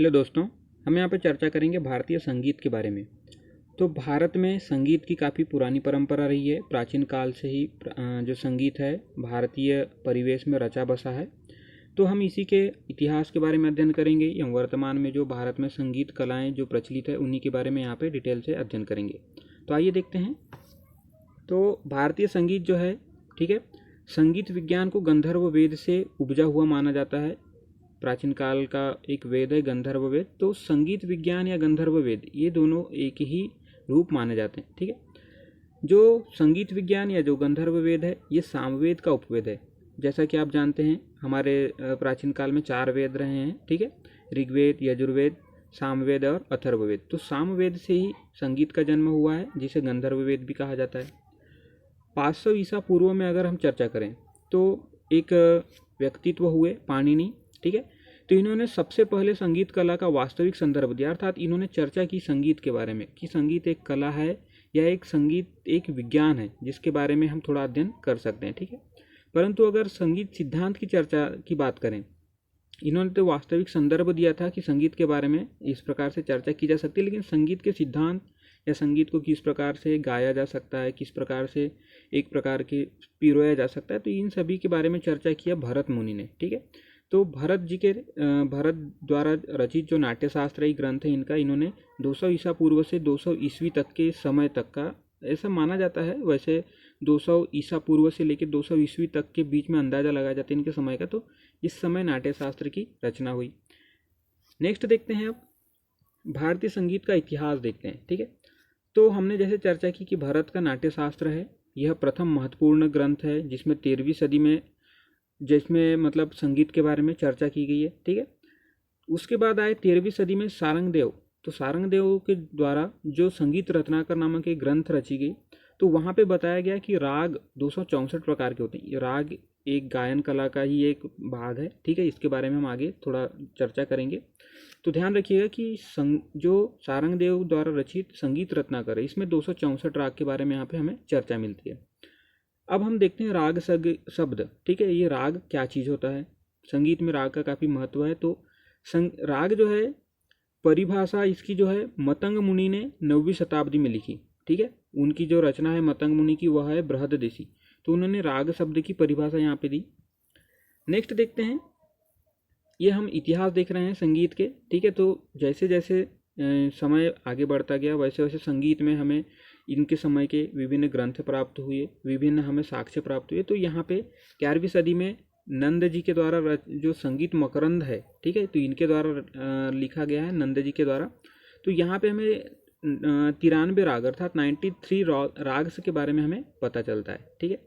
Hello दोस्तों, हम यहाँ पर चर्चा करेंगे भारतीय संगीत के बारे में। तो भारत में संगीत की काफ़ी पुरानी परंपरा रही है। प्राचीन काल से ही जो संगीत है भारतीय परिवेश में रचा बसा है। तो हम इसी के इतिहास के बारे में अध्ययन करेंगे या वर्तमान में जो भारत में संगीत कलाएं जो प्रचलित है उन्हीं के बारे में यहाँ पे डिटेल से अध्ययन करेंगे। तो आइए देखते हैं। तो भारतीय संगीत जो है, ठीक है, संगीत विज्ञान को गंधर्व वेद से उपजा हुआ माना जाता है। प्राचीन काल का एक वेद है गंधर्व वेद। तो संगीत विज्ञान या गंधर्व वेद ये दोनों एक ही रूप माने जाते हैं, ठीक है। जो संगीत विज्ञान या जो गंधर्व वेद है ये सामवेद का उपवेद है। जैसा कि आप जानते हैं हमारे प्राचीन काल में 4 वेद रहे हैं, ठीक है, ऋग्वेद, यजुर्वेद, सामवेद और अथर्ववेद। तो सामवेद से ही संगीत का जन्म हुआ है जिसे गंधर्व वेद भी कहा जाता है। 500 ईसा पूर्व में अगर हम चर्चा करें तो एक व्यक्तित्व हुए पाणिनि, ठीक है। तो इन्होंने सबसे पहले संगीत कला का वास्तविक संदर्भ दिया, अर्थात इन्होंने चर्चा की संगीत के बारे में कि संगीत एक कला है या एक संगीत एक विज्ञान है जिसके बारे में हम थोड़ा अध्ययन कर सकते हैं, ठीक है। परंतु अगर संगीत सिद्धांत की चर्चा की बात करें, इन्होंने तो वास्तविक संदर्भ दिया था कि संगीत के बारे में इस प्रकार से चर्चा की जा सकती है, लेकिन संगीत के सिद्धांत या संगीत को किस प्रकार से गाया जा सकता है, किस प्रकार से एक प्रकार के पिरोया जा सकता है, तो इन सभी के बारे में चर्चा किया भरत मुनि ने, ठीक है। तो भरत द्वारा रचित जो नाट्यशास्त्र ग्रंथ है इनका इन्होंने 200 ईसा पूर्व से 200 ईस्वी तक के समय तक का ऐसा माना जाता है। वैसे 200 ईसा पूर्व से लेकर 200 ईस्वी तक के बीच में अंदाज़ा लगाया जाता है इनके समय का। तो इस समय नाट्यशास्त्र की रचना हुई। नेक्स्ट देखते हैं, अब भारतीय संगीत का इतिहास देखते हैं, ठीक है। तो हमने जैसे चर्चा की कि भरत का नाट्यशास्त्र है, यह प्रथम महत्वपूर्ण ग्रंथ है जिसमें 13वीं सदी में मतलब संगीत के बारे में चर्चा की गई है, ठीक है। उसके बाद आए 13वीं सदी में सारंगदेव। तो सारंगदेव के द्वारा जो संगीत रत्नाकर नामक एक ग्रंथ रची गई, तो वहाँ पे बताया गया कि राग 264 प्रकार के होते हैं। ये राग एक गायन कला का ही एक भाग है, ठीक है। इसके बारे में हम आगे थोड़ा चर्चा करेंगे। तो ध्यान रखिएगा कि जो सारंगदेव द्वारा रचित संगीत रत्नाकर है इसमें 264 राग के बारे में यहाँ पे हमें चर्चा मिलती है। अब हम देखते हैं राग शब्द, ठीक है। ये राग क्या चीज़ होता है, संगीत में राग का काफ़ी महत्व है। तो राग जो है परिभाषा इसकी जो है मतंग मुनि ने 9वीं शताब्दी में लिखी, ठीक है। उनकी जो रचना है मतंग मुनि की वह है बृहददेशी। तो उन्होंने राग शब्द की परिभाषा यहाँ पे दी। नेक्स्ट देखते हैं, ये हम इतिहास देख रहे हैं संगीत के, ठीक है। तो जैसे जैसे समय आगे बढ़ता गया वैसे वैसे संगीत में हमें इनके समय के विभिन्न ग्रंथ प्राप्त हुए, विभिन्न हमें साक्ष्य प्राप्त हुए। तो यहाँ पे 11वीं सदी में नंद जी के द्वारा जो संगीत मकरंद है, ठीक है, तो इनके द्वारा लिखा गया है, नंद जी के द्वारा। तो यहाँ पे हमें 93 राग अर्थात 93 राग के बारे में हमें पता चलता है, ठीक है।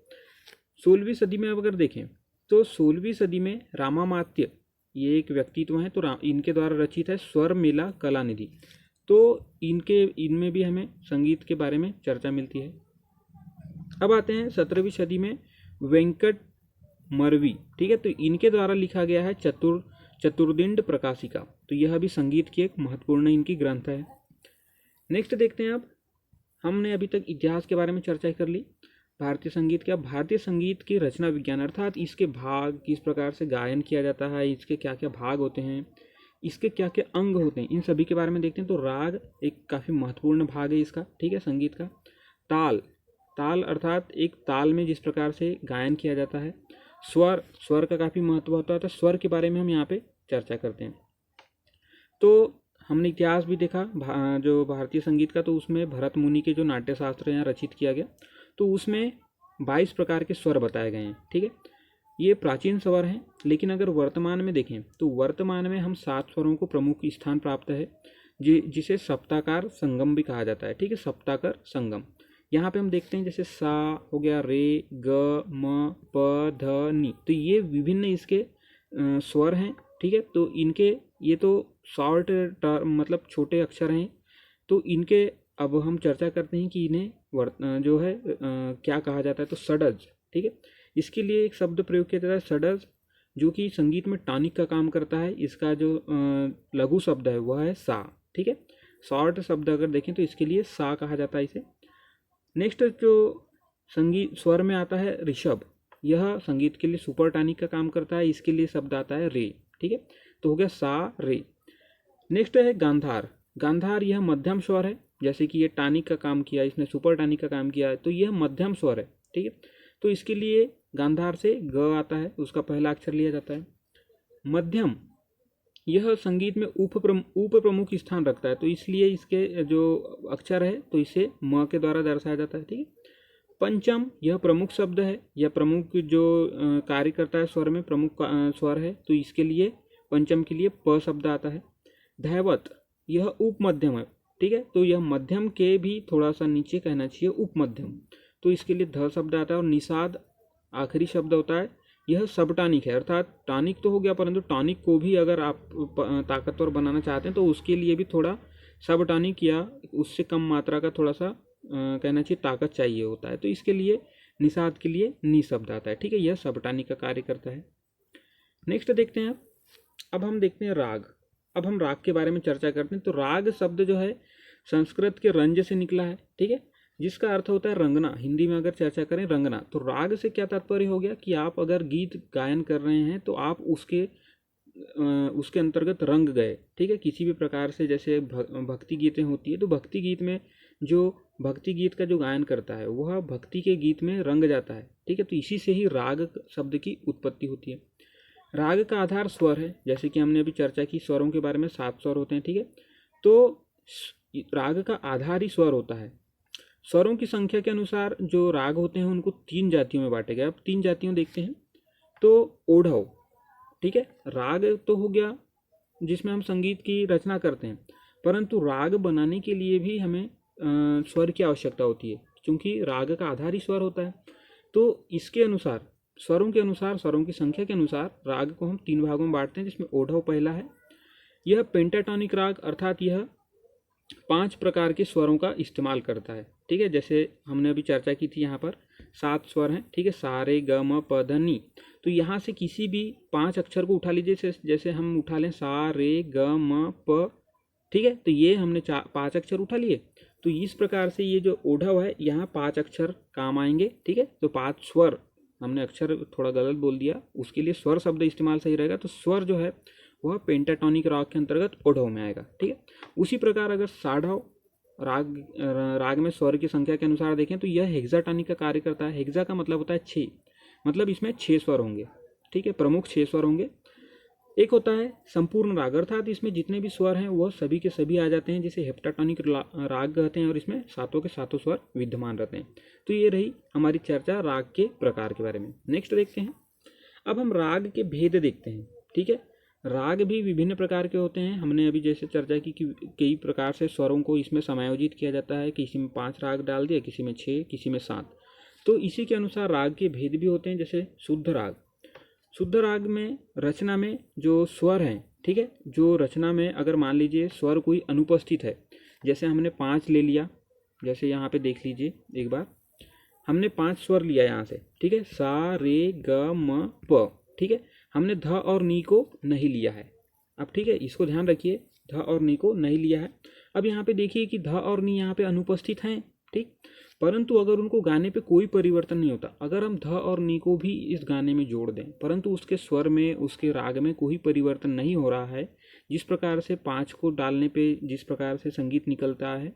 16वीं सदी में अगर देखें तो 16वीं सदी में रामामात्य ये एक व्यक्तित्व हैं, तो इनके द्वारा रचित है स्वर मेला कला निधि। तो इनमें भी हमें संगीत के बारे में चर्चा मिलती है। अब आते हैं 17वीं सदी में वेंकट मरवी, ठीक है। तो इनके द्वारा लिखा गया है चतुर्दिंड प्रकाशिका। तो यह भी संगीत की एक महत्वपूर्ण इनकी ग्रंथ है। नेक्स्ट देखते हैं, अब हमने अभी तक इतिहास के बारे में चर्चा कर ली। भारतीय संगीत क्या, भारतीय संगीत की रचना विज्ञान अर्थात इसके भाग, किस प्रकार से गायन किया जाता है, इसके क्या क्या भाग होते हैं, इसके क्या क्या अंग होते हैं, इन सभी के बारे में देखते हैं। तो राग एक काफ़ी महत्वपूर्ण भाग है इसका, ठीक है, संगीत का। ताल अर्थात एक ताल में जिस प्रकार से गायन किया जाता है। स्वर का काफ़ी महत्व होता है। तो स्वर के बारे में हम यहाँ पे चर्चा करते हैं। तो हमने इतिहास भी देखा जो भारतीय संगीत का, तो उसमें भरत मुनि के जो नाट्यशास्त्र यहाँ रचित किया गया, तो उसमें 22 प्रकार के स्वर बताए गए हैं, ठीक है। ये प्राचीन स्वर हैं, लेकिन अगर वर्तमान में देखें तो वर्तमान में हम 7 स्वरों को प्रमुख स्थान प्राप्त है जिसे सप्ताकार संगम भी कहा जाता है, ठीक है, सप्ताकर संगम। यहाँ पे हम देखते हैं जैसे सा हो गया, रे, ग, म, प, ध, नि। तो ये विभिन्न इसके स्वर हैं, ठीक है। तो इनके ये तो शॉर्ट मतलब छोटे अक्षर हैं। तो इनके अब हम चर्चा करते हैं कि इन्हें जो है क्या कहा जाता है। तो षडज, ठीक है, इसके लिए एक शब्द प्रयोग किया जाता है षडज, जो कि संगीत में टॉनिक का काम करता है। इसका जो लघु शब्द है वह है सा, ठीक है। शॉर्ट शब्द अगर देखें तो इसके लिए सा कहा जाता है इसे। नेक्स्ट जो संगीत स्वर में आता है ऋषभ, यह संगीत के लिए सुपर टॉनिक का काम करता है। इसके लिए शब्द आता है रे, ठीक है। तो हो गया सा रे। नेक्स्ट है गांधार। गांधार यह मध्यम स्वर है, जैसे कि ये टानिक का काम किया, इसने सुपर टानिक का काम किया है, तो यह मध्यम स्वर है। ठीक है, तो इसके लिए गांधार से ग आता है, उसका पहला अक्षर लिया जाता है। मध्यम यह संगीत में उप प्रमुख स्थान रखता है, तो इसलिए इसके जो अक्षर है तो इसे म के द्वारा दर्शाया जाता है। ठीक है, पंचम यह प्रमुख शब्द है, यह प्रमुख जो कार्य करता है स्वर में, प्रमुख स्वर है, तो इसके लिए पंचम के लिए प शब्द आता है। धैवत यह उप मध्यम है। ठीक है, तो यह मध्यम के भी थोड़ा सा नीचे कहना चाहिए, उप मध्यम, तो इसके लिए ध शब्द आता है। और निषाद आखिरी शब्द होता है, यह सब टॉनिक है, अर्थात टॉनिक तो हो गया, परंतु टॉनिक को भी अगर आप ताकतवर बनाना चाहते हैं तो उसके लिए भी थोड़ा सब टॉनिक या उससे कम मात्रा का थोड़ा सा कहना चाहिए ताकत चाहिए होता है, तो इसके लिए निषाद के लिए नी शब्द आता है। ठीक है, यह सब टॉनिक का कार्य करता है। नेक्स्ट देखते हैं, अब हम देखते हैं राग। अब हम राग के बारे में चर्चा करते हैं। तो राग शब्द जो है संस्कृत के रंज से निकला है। ठीक है, जिसका अर्थ होता है रंगना। हिंदी में अगर चर्चा करें रंगना, तो राग से क्या तात्पर्य हो गया कि आप अगर गीत गायन कर रहे हैं तो आप उसके अंतर्गत रंग गए। ठीक है, किसी भी प्रकार से, जैसे भक्ति गीतें होती है, तो भक्ति गीत में जो भक्ति गीत का जो गायन करता है वह भक्ति के गीत में रंग जाता है। ठीक है, तो इसी से ही राग शब्द की उत्पत्ति होती है। राग का आधार स्वर है, जैसे कि हमने अभी चर्चा की स्वरों के बारे में, 7 स्वर होते हैं। ठीक है, तो राग का आधार ही स्वर होता है। स्वरों की संख्या के अनुसार जो राग होते हैं उनको 3 जातियों में बांटे गए। अब 3 जातियों देखते हैं। तो ओढ़व, ठीक है, राग तो हो गया जिसमें हम संगीत की रचना करते हैं, परंतु राग बनाने के लिए भी हमें स्वर की आवश्यकता होती है, क्योंकि राग का आधार ही स्वर होता है। तो इसके अनुसार, स्वरों के अनुसार, स्वरों की संख्या के अनुसार राग को हम 3 भागों में बांटते हैं, जिसमें ओढ़व पहला है। यह पेंटाटोनिक राग, अर्थात यह 5 प्रकार के स्वरों का इस्तेमाल करता है। ठीक है, जैसे हमने अभी चर्चा की थी, यहाँ पर 7 स्वर हैं। ठीक है, सा रे ग म प ध नि, तो यहाँ से किसी भी 5 अक्षर को उठा लीजिए, जैसे हम उठा लें सा रे ग म प। ठीक है, तो ये हमने 5 अक्षर उठा लिए। तो इस प्रकार से ये जो ओढ़व है, यहाँ 5 अक्षर काम आएंगे। ठीक है, तो 5 स्वर, हमने अक्षर थोड़ा गलत बोल दिया, उसके लिए स्वर शब्द इस्तेमाल सही रहेगा। तो स्वर जो है वह पेंटाटोनिक राग के अंतर्गत ओढ़व में आएगा। ठीक है, उसी प्रकार अगर साढ़व राग में स्वर की संख्या के अनुसार देखें तो यह हेक्साटोनिक का कार्य करता है। हेक्सा का मतलब होता है 6, मतलब इसमें 6 स्वर होंगे। ठीक है, प्रमुख 6 स्वर होंगे। एक होता है संपूर्ण राग, अर्थात इसमें जितने भी स्वर हैं वह सभी के सभी आ जाते हैं, जिसे हेप्टाटोनिक राग कहते हैं, और इसमें 7 के 7 स्वर विद्यमान रहते हैं। तो ये रही हमारी चर्चा राग के प्रकार के बारे में। नेक्स्ट देखते हैं, अब हम राग के भेद देखते हैं। ठीक है, राग भी विभिन्न प्रकार के होते हैं। हमने अभी जैसे चर्चा की कि कई प्रकार से स्वरों को इसमें समायोजित किया जाता है, किसी में 5 राग डाल दिया, किसी में 6, किसी में 7। तो इसी के अनुसार राग के भेद भी होते हैं। जैसे शुद्ध राग, शुद्ध राग में रचना में जो स्वर हैं, ठीक है, जो रचना में अगर मान लीजिए स्वर कोई अनुपस्थित है, जैसे हमने 5 ले लिया, जैसे यहाँ पे देख लीजिए एक बार, हमने 5 स्वर लिया यहाँ से। ठीक है, सा रे ग म प। ठीक है, हमने ध और नी को नहीं लिया है। अब ठीक है, इसको ध्यान रखिए, ध और नी को नहीं लिया है। अब यहाँ पे देखिए कि ध और नी यहाँ पे अनुपस्थित हैं। ठीक, परंतु अगर उनको गाने पे कोई परिवर्तन नहीं होता, अगर हम ध और नी को भी इस गाने में जोड़ दें, परंतु उसके स्वर में, उसके राग में कोई परिवर्तन नहीं हो रहा है, जिस प्रकार से 5 को डालने पे जिस प्रकार से संगीत निकलता है,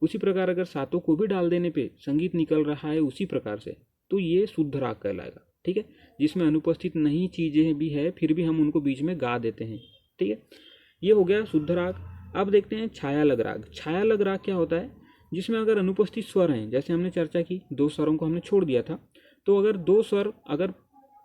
उसी प्रकार अगर 7 को भी डाल देने पे संगीत निकल रहा है उसी प्रकार से, तो ये शुद्ध राग कहलाएगा। ठीक है, जिसमें अनुपस्थित नई चीज़ें भी है, फिर भी हम उनको बीच में गा देते हैं। ठीक है, ये हो गया शुद्ध राग। अब देखते हैं छायालग राग। छायालग राग क्या होता है, जिसमें अगर अनुपस्थित स्वर हैं, जैसे हमने चर्चा की 2 स्वरों को हमने छोड़ दिया था, तो अगर 2 स्वर अगर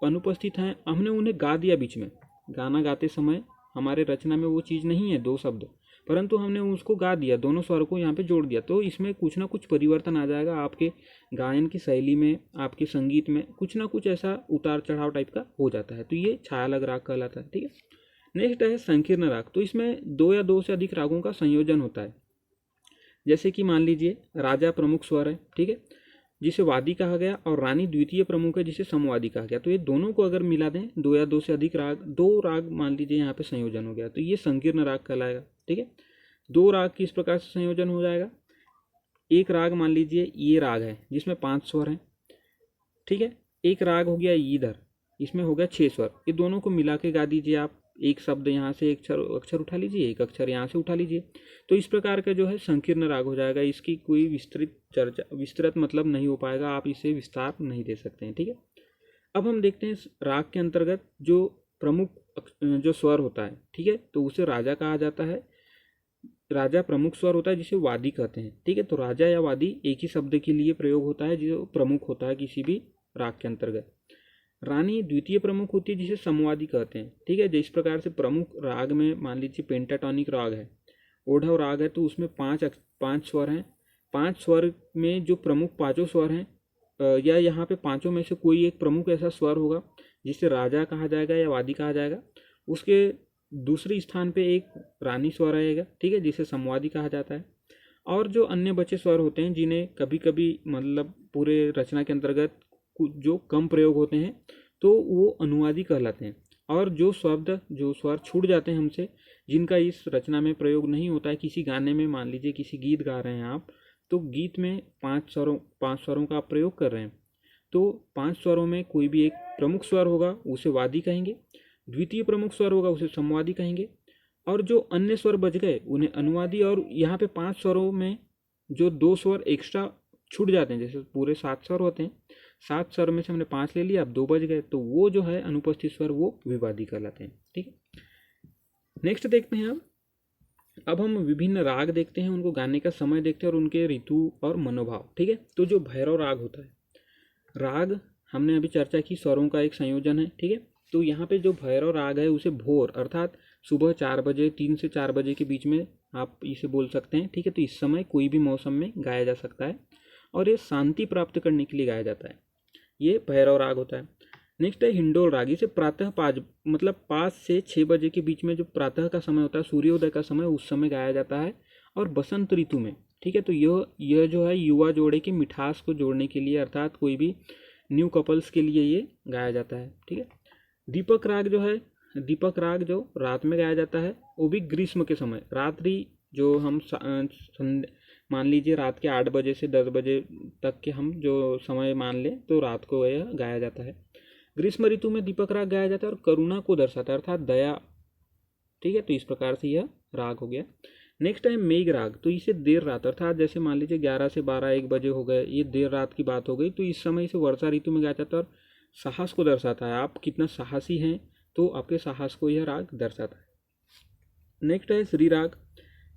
अनुपस्थित हैं, हमने उन्हें गा दिया बीच में, गाना गाते समय हमारे रचना में वो चीज़ नहीं है 2 शब्द, परंतु हमने उसको गा दिया, दोनों स्वर को यहाँ पे जोड़ दिया, तो इसमें कुछ ना कुछ परिवर्तन आ जाएगा आपके गायन की शैली में, आपके संगीत में कुछ ना कुछ ऐसा उतार चढ़ाव टाइप का हो जाता है। तो ये छायालग राग कहलाता है। ठीक है, नेक्स्ट है संकीर्ण राग। तो इसमें 2 या 2 से अधिक रागों का संयोजन होता है। जैसे कि मान लीजिए राजा प्रमुख स्वर है, ठीक है, जिसे वादी कहा गया, और रानी द्वितीय प्रमुख है, जिसे समवादी कहा गया। तो ये दोनों को अगर मिला दें, 2 या 2 से अधिक राग, 2 राग मान लीजिए यहाँ पे संयोजन हो गया, तो ये संकीर्ण राग कहलाएगा। ठीक है, 2 राग किस प्रकार से संयोजन हो जाएगा, एक राग मान लीजिए ये राग है जिसमें 5 स्वर हैं। ठीक है, एक राग हो गया इधर, इसमें हो गया 6 स्वर, ये दोनों को मिला के गा दीजिए आप, एक शब्द यहाँ से एक अक्षर उठा लीजिए, एक अक्षर यहाँ से उठा लीजिए, तो इस प्रकार का जो है संकीर्ण राग हो जाएगा। इसकी कोई विस्तृत मतलब नहीं हो पाएगा, आप इसे विस्तार नहीं दे सकते हैं। ठीक है, अब हम देखते हैं राग के अंतर्गत जो प्रमुख जो स्वर होता है, ठीक है, तो उसे राजा कहा जाता है। राजा प्रमुख स्वर होता है जिसे वादी कहते हैं। ठीक है, तो राजा या वादी एक ही शब्द के लिए प्रयोग होता है जो प्रमुख होता है किसी भी राग के अंतर्गत। रानी द्वितीय प्रमुख होती है जिसे समवादी कहते हैं। ठीक है, जिस प्रकार से प्रमुख राग में मान लीजिए पेंटाटोनिक राग है, ओढ़व राग है, तो उसमें पांच स्वर हैं। पांच स्वर में जो प्रमुख पांचों स्वर हैं, या यहाँ पे पांचों में से कोई एक प्रमुख ऐसा स्वर होगा जिसे राजा कहा जाएगा या वादी कहा जाएगा। उसके दूसरे स्थान पे एक रानी स्वर आएगा, ठीक है, जिसे समवादी कहा जाता है। और जो अन्य बचे स्वर होते हैं जिन्हें कभी कभी मतलब पूरे रचना के अंतर्गत जो कम प्रयोग होते हैं तो वो अनुवादी कहलाते हैं। और जो स्वर छूट जाते हैं हमसे, जिनका इस रचना में प्रयोग नहीं होता है, किसी गाने में मान लीजिए किसी गीत गा रहे हैं आप, तो गीत में पांच स्वरों का आप प्रयोग कर रहे हैं, तो पांच स्वरों में कोई भी एक प्रमुख स्वर होगा उसे वादी कहेंगे, द्वितीय प्रमुख स्वर होगा उसे समवादी कहेंगे, और जो अन्य स्वर बच गए उन्हें अनुवादी। और यहाँ पे पांच स्वरों में जो दो स्वर एक्स्ट्रा छूट जाते हैं, जैसे पूरे 7 स्वर होते हैं, 7 स्वर में से हमने 5 ले लिया, अब 2 बच गए, तो वो जो है अनुपस्थित स्वर वो विवादी कहलाते हैं। ठीक है, नेक्स्ट देखते हैं अब हम विभिन्न राग देखते हैं, उनको गाने का समय देखते हैं और उनके ऋतु और मनोभाव। ठीक है, तो जो भैरव राग होता है, राग हमने अभी चर्चा की स्वरों का एक संयोजन है। ठीक है, तो यहाँ पे जो भैरव राग है उसे भोर अर्थात सुबह 4 बजे, 3 से 4 बजे के बीच में आप इसे बोल सकते हैं। ठीक है, तो इस समय कोई भी मौसम में गाया जा सकता है और ये शांति प्राप्त करने के लिए गाया जाता है। ये भैरव राग होता है। नेक्स्ट है हिंडोल राग। इसे प्रातः 5 से 6 बजे के बीच में जो प्रातः का समय होता है, सूर्योदय का समय, उस समय गाया जाता है और बसंत ऋतु में। ठीक है, तो यह जो है युवा जोड़े की मिठास को जोड़ने के लिए अर्थात कोई भी न्यू कपल्स के लिए ये गाया जाता है। ठीक है, दीपक राग जो रात में गाया जाता है, वो भी ग्रीष्म के समय, रात्रि जो हम मान लीजिए रात के 8 बजे से 10 बजे तक के हम जो समय मान लें, तो रात को यह गाया जाता है। ग्रीष्म ऋतु में दीपक राग गाया जाता है और करुणा को दर्शाता है अर्थात दया। ठीक है, तो इस प्रकार से यह राग हो गया। नेक्स्ट है मेघ राग। तो इसे देर रात अर्थात जैसे मान लीजिए 11 से 12 1 बजे हो गए, ये देर रात की बात हो गई, तो इस समय इसे वर्षा ऋतु में गाया जाता है और साहस को दर्शाता है, आप कितना साहसी हैं, तो आपके साहस को यह राग दर्शाता है। नेक्स्ट है श्री राग।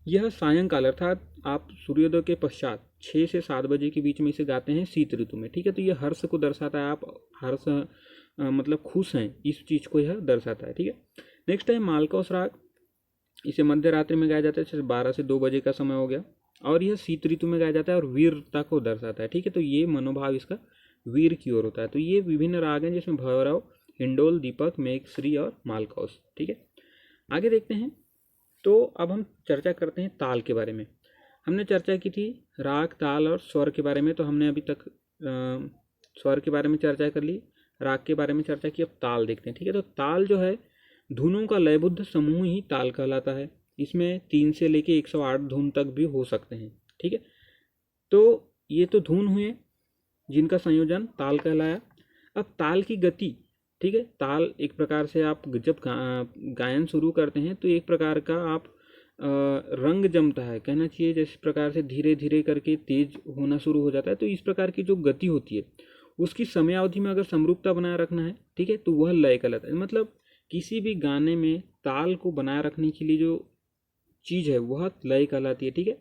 यह सायंकाल अर्थात आप सूर्योदय के पश्चात 6 से 7 बजे के बीच में इसे गाते हैं शीत ऋतु में। ठीक है, तो यह हर्ष को दर्शाता है, आप हर्ष मतलब खुश हैं, इस चीज़ को यह दर्शाता है। ठीक है, नेक्स्ट है मालकौस राग। इसे मध्य रात्रि में गाया जाता है, जैसे 12 से 2 बजे का समय हो गया, और यह शीत ऋतु में गाया जाता है और वीरता को दर्शाता है। ठीक है, तो ये मनोभाव इसका वीर की ओर होता है। तो ये विभिन्न राग हैं जिसमें भैरव, हिंडोल, दीपक, मेघ, श्री और मालकौस। ठीक है, आगे देखते हैं। तो अब हम चर्चा करते हैं ताल के बारे में। हमने चर्चा की थी राग, ताल और स्वर के बारे में, तो हमने अभी तक स्वर के बारे में चर्चा कर ली, राग के बारे में चर्चा की, अब ताल देखते हैं। ठीक है, तो ताल जो है धुनों का लयबद्ध समूह ही ताल कहलाता है। इसमें 3 से लेके 108 धुन तक भी हो सकते हैं। ठीक है, तो ये तो धुन हुए जिनका संयोजन ताल कहलाया। अब ताल की गति, ठीक है, ताल एक प्रकार से आप जब गायन शुरू करते हैं तो एक प्रकार का आप रंग जमता है, कहना चाहिए, जिस प्रकार से धीरे धीरे करके तेज होना शुरू हो जाता है, तो इस प्रकार की जो गति होती है उसकी समयावधि में अगर समरूपता बनाए रखना है, ठीक है, तो वह लय कहलाता है। मतलब किसी भी गाने में ताल को बनाए रखने के लिए जो चीज़ है वह लय कहलाती है। ठीक है,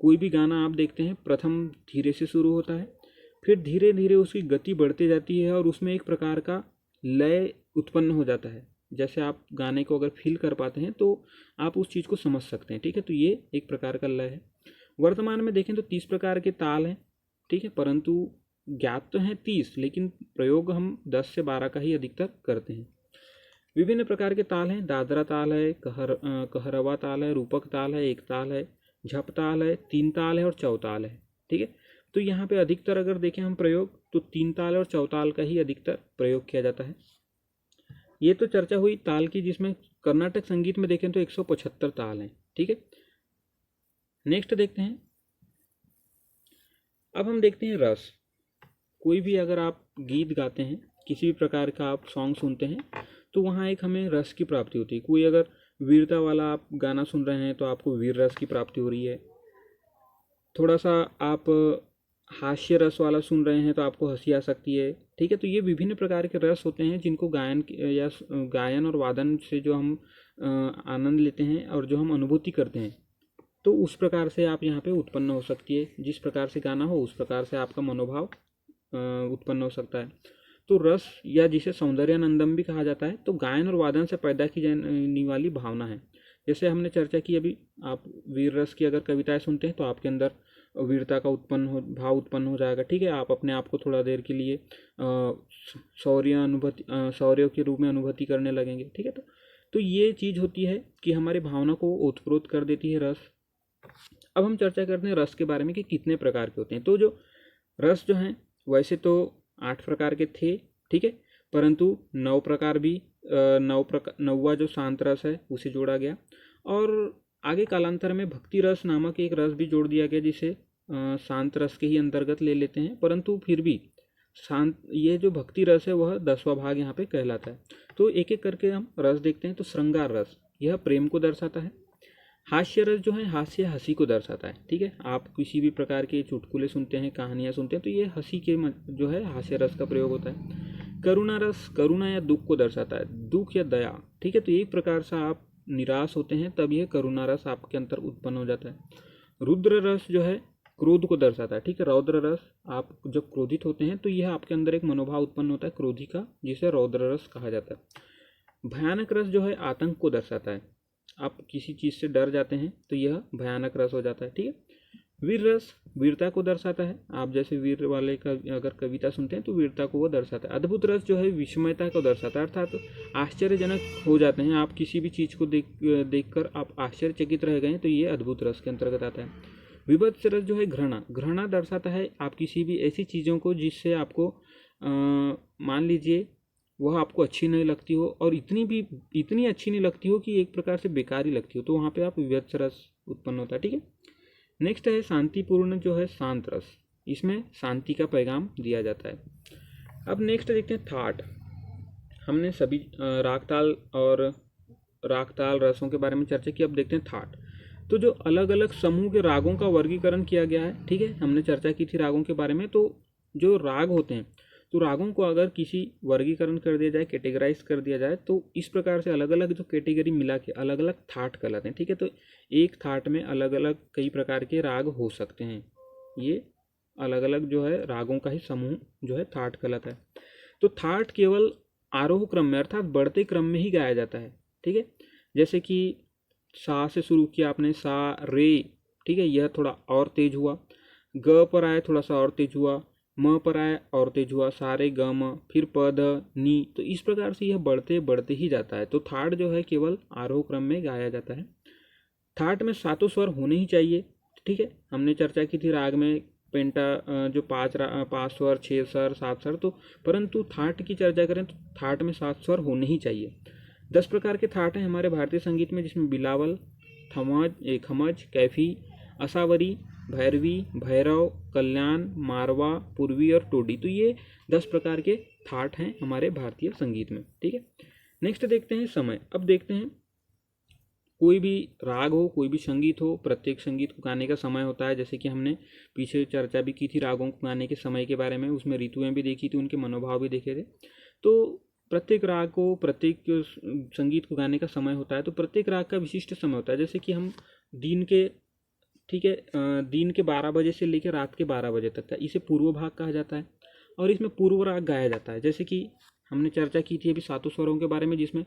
कोई भी गाना आप देखते हैं प्रथम धीरे से शुरू होता है, फिर धीरे धीरे उसकी गति बढ़ती जाती है और उसमें एक प्रकार का लय उत्पन्न हो जाता है। जैसे आप गाने को अगर फील कर पाते हैं तो आप उस चीज़ को समझ सकते हैं। ठीक है, तो ये एक प्रकार का लय है। वर्तमान में देखें तो 30 प्रकार के ताल हैं। ठीक है, परंतु ज्ञात तो हैं 30, लेकिन प्रयोग हम 10 से 12 का ही अधिकतर करते हैं। विभिन्न प्रकार के ताल हैं, दादरा ताल है, कहरवा ताल है, रूपक ताल है, एक ताल है, झप ताल है, 3 ताल है और चौताल है। ठीक है, तो यहाँ पे अधिकतर अगर देखें हम प्रयोग, तो 3 ताल और चौताल का ही अधिकतर प्रयोग किया जाता है। ये तो चर्चा हुई ताल की, जिसमें कर्नाटक संगीत में देखें तो 175 ताल हैं। ठीक है, नेक्स्ट देखते हैं। अब हम देखते हैं रस। कोई भी अगर आप गीत गाते हैं, किसी भी प्रकार का आप सॉन्ग सुनते हैं, तो वहाँ एक हमें रस की प्राप्ति होती है। कोई अगर वीरता वाला आप गाना सुन रहे हैं तो आपको वीर रस की प्राप्ति हो रही है। थोड़ा सा आप हास्य रस वाला सुन रहे हैं तो आपको हंसी आ सकती है। ठीक है, तो ये विभिन्न प्रकार के रस होते हैं जिनको गायन और वादन से जो हम आनंद लेते हैं और जो हम अनुभूति करते हैं, तो उस प्रकार से आप यहाँ पे उत्पन्न हो सकती है। जिस प्रकार से गाना हो उस प्रकार से आपका मनोभाव उत्पन्न हो सकता है। तो रस या जिसे सौंदर्यानंदम भी कहा जाता है, तो गायन और वादन से पैदा की जाने वाली भावना है। जैसे हमने चर्चा की अभी, आप वीर रस की अगर कविताएं सुनते हैं तो आपके अंदर वीरता का भाव उत्पन्न हो जाएगा। ठीक है, आप अपने आप को थोड़ा देर के लिए शौर्य के रूप में अनुभूति करने लगेंगे। ठीक है, तो ये चीज़ होती है कि हमारी भावना को ओतप्रोत कर देती है रस। अब हम चर्चा करते हैं रस के बारे में कि कितने प्रकार के होते हैं। तो जो रस जो हैं वैसे तो 8 प्रकार के थे, ठीक है, परंतु 9 प्रकार भी 9वां जो शांत रस है उसे जोड़ा गया, और आगे कालांतर में भक्ति रस नामक एक रस भी जोड़ दिया गया, जिसे शांत रस के ही अंतर्गत ले लेते हैं। परंतु फिर भी ये जो भक्ति रस है वह 10वां भाग यहाँ पे कहलाता है। तो एक एक करके हम रस देखते हैं। तो श्रृंगार रस, यह प्रेम को दर्शाता है। हास्य रस जो है हास्य हंसी को दर्शाता है। ठीक है, आप किसी भी प्रकार के चुटकुले सुनते हैं, कहानियाँ सुनते हैं, तो ये हंसी के जो है हास्य रस का प्रयोग होता है। करुणा रस करुणा या दुख को दर्शाता है, दुख या दया। ठीक है, तो एक प्रकार से आप निराश होते हैं तब यह करुणा रस आपके अंदर उत्पन्न हो जाता है। रुद्र रस जो है क्रोध को दर्शाता है। ठीक है, रौद्र रस, आप जब क्रोधित होते हैं तो यह आपके अंदर एक मनोभाव उत्पन्न होता है क्रोधी का, जिसे रौद्र रस कहा जाता है। भयानक रस जो है आतंक को दर्शाता है। आप किसी चीज़ से डर जाते हैं तो यह भयानक रस हो जाता है। ठीक है, वीर रस वीरता को दर्शाता है। आप जैसे वीर वाले का अगर कविता सुनते हैं तो वीरता को वो दर्शाता है। अद्भुत रस जो है विस्मयता को दर्शाता है, अर्थात आश्चर्यजनक हो जाते हैं आप किसी भी चीज़ को देखकर आप आश्चर्यचकित रह गए, तो ये अद्भुत रस के अंतर्गत आता है। विभत्स रस जो है घृणा दर्शाता है आप किसी भी ऐसी चीज़ों को जिससे आपको मान लीजिए वह आपको अच्छी नहीं लगती हो, और इतनी अच्छी नहीं लगती हो कि एक प्रकार से बेकार ही लगती हो, तो वहाँ पे आप विभत्स रस उत्पन्न होता है। ठीक है, नेक्स्ट है शांतिपूर्ण जो है शांत रस, इसमें शांति का पैगाम दिया जाता है। अब नेक्स्ट देखते हैं थाट। हमने सभी रागताल रसों के बारे में चर्चा की। अब देखते हैं थाट। तो जो अलग अलग समूह के रागों का वर्गीकरण किया गया है। ठीक है, हमने चर्चा की थी रागों के बारे में। तो जो राग होते हैं, तो रागों को अगर किसी वर्गीकरण कर दिया जाए, कैटेगराइज कर दिया जाए, तो इस प्रकार से अलग अलग जो कैटेगरी मिला के अलग अलग थाट कहलाते हैं। ठीक है, तो एक थाट में अलग अलग कई प्रकार के राग हो सकते हैं। ये अलग अलग जो है रागों का ही समूह जो है थाट कहलाता है। तो थाट केवल आरोह क्रम में अर्थात बढ़ते क्रम में ही गाया जाता है। ठीक है, जैसे कि सा से शुरू किया आपने, सा रे, ठीक है, यह थोड़ा और तेज हुआ। ग पर आए थोड़ा सा और तेज हुआ, म पर आए और तेज हुआ, सारे ग म, फिर प ध नी। तो इस प्रकार से यह बढ़ते बढ़ते ही जाता है। तो थाट जो है केवल आरोह क्रम में गाया जाता है। थाट में 7 स्वर होने ही चाहिए। ठीक है, हमने चर्चा की थी राग में पेंटा जो 5 स्वर, 6 स्वर, 7 स्वर, तो परंतु थाट की चर्चा करें तो थाट में 7 स्वर होने ही चाहिए। 10 प्रकार के थाट हैं हमारे भारतीय संगीत में, जिसमें बिलावल, खमज, कैफी, असावरी, भैरवी, भैरव, कल्याण, मारवा, पूर्वी और टोडी। तो ये 10 प्रकार के थाट हैं हमारे भारतीय संगीत में। ठीक है, नेक्स्ट देखते हैं समय। अब देखते हैं कोई भी राग हो, कोई भी संगीत हो, प्रत्येक संगीत को गाने का समय होता है। जैसे कि हमने पीछे चर्चा भी की थी रागों को गाने के समय के बारे में, उसमें ऋतुएं भी देखी थी, उनके मनोभाव भी देखे थे। तो प्रत्येक राग को, प्रत्येक संगीत को गाने का समय होता है। तो प्रत्येक राग का विशिष्ट समय होता है। जैसे कि हम दिन के, ठीक है, दिन के 12 बजे से लेकर रात के 12 बजे तक का, इसे पूर्व भाग कहा जाता है, और इसमें पूर्व राग गाया जाता है। जैसे कि हमने चर्चा की थी अभी 7 स्वरों के बारे में, जिसमें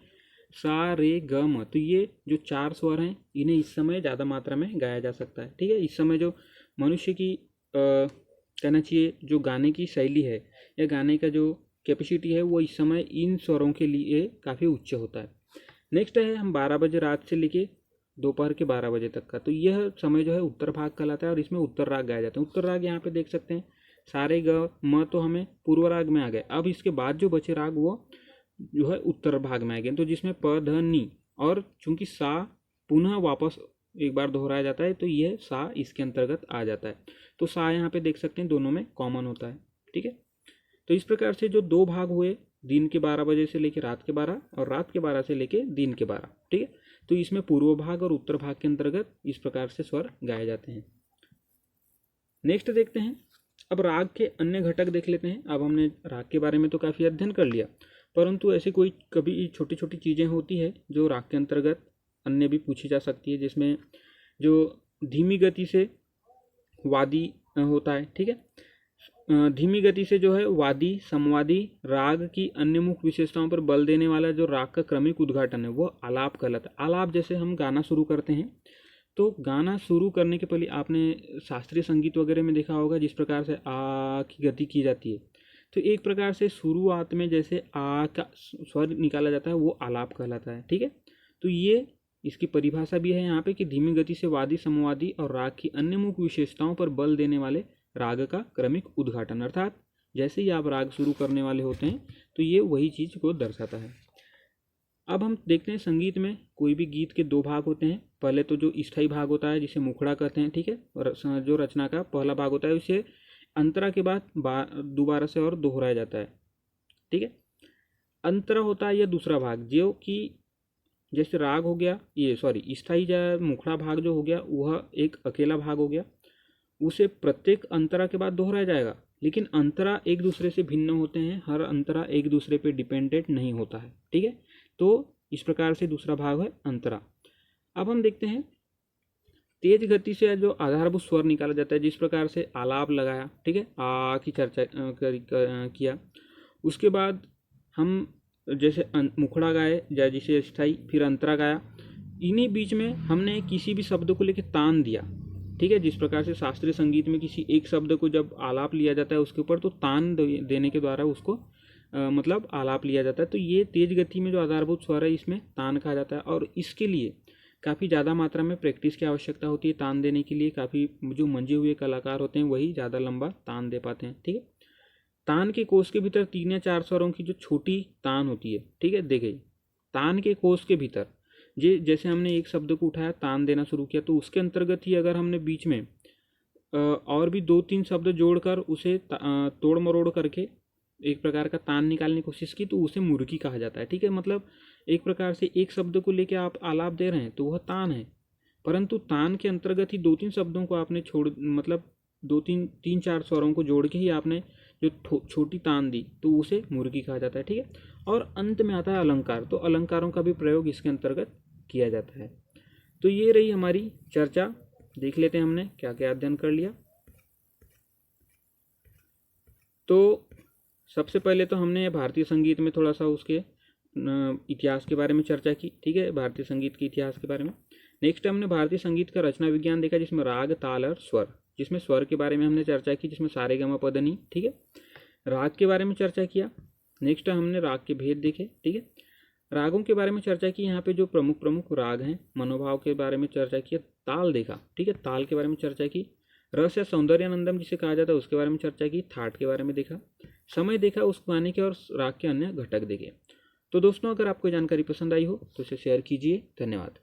सा रे ग म। तो ये जो 4 स्वर हैं इन्हें इस समय ज़्यादा मात्रा में गाया जा सकता है। ठीक है, इस समय जो मनुष्य की कहना चाहिए जो गाने की शैली है या गाने का जो कैपेसिटी है, वो इस समय इन स्वरों के लिए काफ़ी उच्च होता है। नेक्स्ट है हम 12 बजे रात से लेके दोपहर के 12 बजे तक का, तो यह समय जो है उत्तर भाग कहलाता है, और इसमें उत्तर राग गाए जाते हैं। उत्तर राग यहाँ पे देख सकते हैं, सारे ग म तो हमें पूर्व राग में आ गए। अब इसके बाद जो बचे राग वो जो है उत्तर भाग में आ गए, तो जिसमें प ध नी, और चूंकि सा पुनः वापस एक बार दोहराया जाता है तो यह सा इसके अंतर्गत आ जाता है। तो सा यहाँ पे देख सकते हैं दोनों में कॉमन होता है। ठीक है, तो इस प्रकार से जो 2 भाग हुए दिन के 12 बजे से लेकर रात के 12 और रात के 12 से लेकर दिन के 12, ठीक है। तो इसमें पूर्व भाग और उत्तर भाग के अंतर्गत इस प्रकार से स्वर गाए जाते हैं। नेक्स्ट देखते हैं, अब राग के अन्य घटक देख लेते हैं। अब हमने राग के बारे में तो काफ़ी अध्ययन कर लिया, परंतु ऐसी कोई कभी छोटी छोटी चीज़ें होती है जो राग के अंतर्गत अन्य भी पूछी जा सकती है, जिसमें जो धीमी गति से वादी होता है, ठीक है। धीमी गति से जो है वादी समवादी राग की अन्य मुख्य विशेषताओं पर बल देने वाला जो राग का क्रमिक उद्घाटन है वो आलाप कहलाता है। आलाप जैसे हम गाना शुरू करते हैं, तो गाना शुरू करने के पहले आपने शास्त्रीय संगीत वगैरह में देखा होगा जिस प्रकार से आ की गति की जाती है, तो एक प्रकार से शुरुआत में जैसे आ का स्वर निकाला जाता है वो आलाप कहलाता है, ठीक है। तो ये इसकी परिभाषा भी है यहाँ पे कि धीमी गति से वादी समवादी और राग की अन्य मुख्य विशेषताओं पर बल देने वाले राग का क्रमिक उद्घाटन, अर्थात जैसे ही आप राग शुरू करने वाले होते हैं तो ये वही चीज़ को दर्शाता है। अब हम देखते हैं संगीत में कोई भी गीत के दो भाग होते हैं। पहले तो जो स्थायी भाग होता है जिसे मुखड़ा कहते हैं, ठीक है, और जो रचना का पहला भाग होता है उसे अंतरा के बाद दोबारा से और दोहराया जाता है, ठीक है। अंतरा होता है यह दूसरा भाग जो कि जैसे राग हो गया, ये सॉरी स्थायी या मुखड़ा भाग जो हो गया वह एक अकेला भाग हो गया, उसे प्रत्येक अंतरा के बाद दोहराया जाएगा, लेकिन अंतरा एक दूसरे से भिन्न होते हैं, हर अंतरा एक दूसरे पे डिपेंडेंट नहीं होता है, ठीक है। तो इस प्रकार से दूसरा भाग है अंतरा। अब हम देखते हैं तेज गति से जो आधारभूत स्वर निकाला जाता है, जिस प्रकार से आलाप लगाया, ठीक है, आ की चर्चा किया, उसके बाद हम जैसे मुखड़ा गाए या जिसे स्थायी, फिर अंतरा गाया, इन्हीं बीच में हमने किसी भी शब्द को लेकर तान दिया, ठीक है। जिस प्रकार से शास्त्रीय संगीत में किसी एक शब्द को जब आलाप लिया जाता है उसके ऊपर तो तान देने के द्वारा उसको मतलब आलाप लिया जाता है। तो ये तेज गति में जो आधारभूत स्वर है इसमें तान कहा जाता है, और इसके लिए काफ़ी ज़्यादा मात्रा में प्रैक्टिस की आवश्यकता होती है। तान देने के लिए काफ़ी जो मंजे हुए कलाकार होते हैं वही ज़्यादा लंबा तान दे पाते हैं, ठीक है। तान के कोष के भीतर 3 या 4 स्वरों की जो छोटी तान होती है, ठीक है, देखिए तान के कोष के भीतर जैसे हमने एक शब्द को उठाया तान देना शुरू किया, तो उसके अंतर्गत ही अगर हमने बीच में और भी 2-3 शब्द जोड़कर उसे तोड़ मरोड़ करके एक प्रकार का तान निकालने की कोशिश की तो उसे मुर्गी कहा जाता है, ठीक है। मतलब एक प्रकार से एक शब्द को लेकर आप आलाप दे रहे हैं तो वह तान है, परंतु तान के अंतर्गत ही 2-3 शब्दों को आपने मतलब 3-4 स्वरों को जोड़ के ही आपने जो छोटी तान दी तो उसे मुर्गी कहा जाता है, ठीक है। और अंत में आता है अलंकार, तो अलंकारों का भी प्रयोग इसके अंतर्गत किया जाता है। तो ये रही हमारी चर्चा, देख लेते हैं हमने क्या क्या अध्ययन कर लिया। तो सबसे पहले तो हमने भारतीय संगीत में थोड़ा सा उसके इतिहास के बारे में चर्चा की, ठीक है, भारतीय संगीत के इतिहास के बारे में। नेक्स्ट हमने भारतीय संगीत का रचना विज्ञान देखा, जिसमें राग ताल और स्वर, जिसमें स्वर के बारे में हमने चर्चा की, जिसमें सारे गमा पदनी, ठीक है। राग के बारे में चर्चा किया। नेक्स्ट हमने राग के भेद देखे, ठीक है। रागों के बारे में चर्चा की, यहाँ पे जो प्रमुख प्रमुख राग हैं, मनोभाव के बारे में चर्चा किया। ताल देखा, ठीक है, ताल के बारे में चर्चा की। रस या सौंदर्यानंदम जिसे कहा जाता है उसके बारे में चर्चा की। थाट के बारे में देखा। समय देखा उस गाने के और राग के अन्य घटक देखे। तो दोस्तों अगर आपको जानकारी पसंद आई हो तो इसे शेयर कीजिए। धन्यवाद।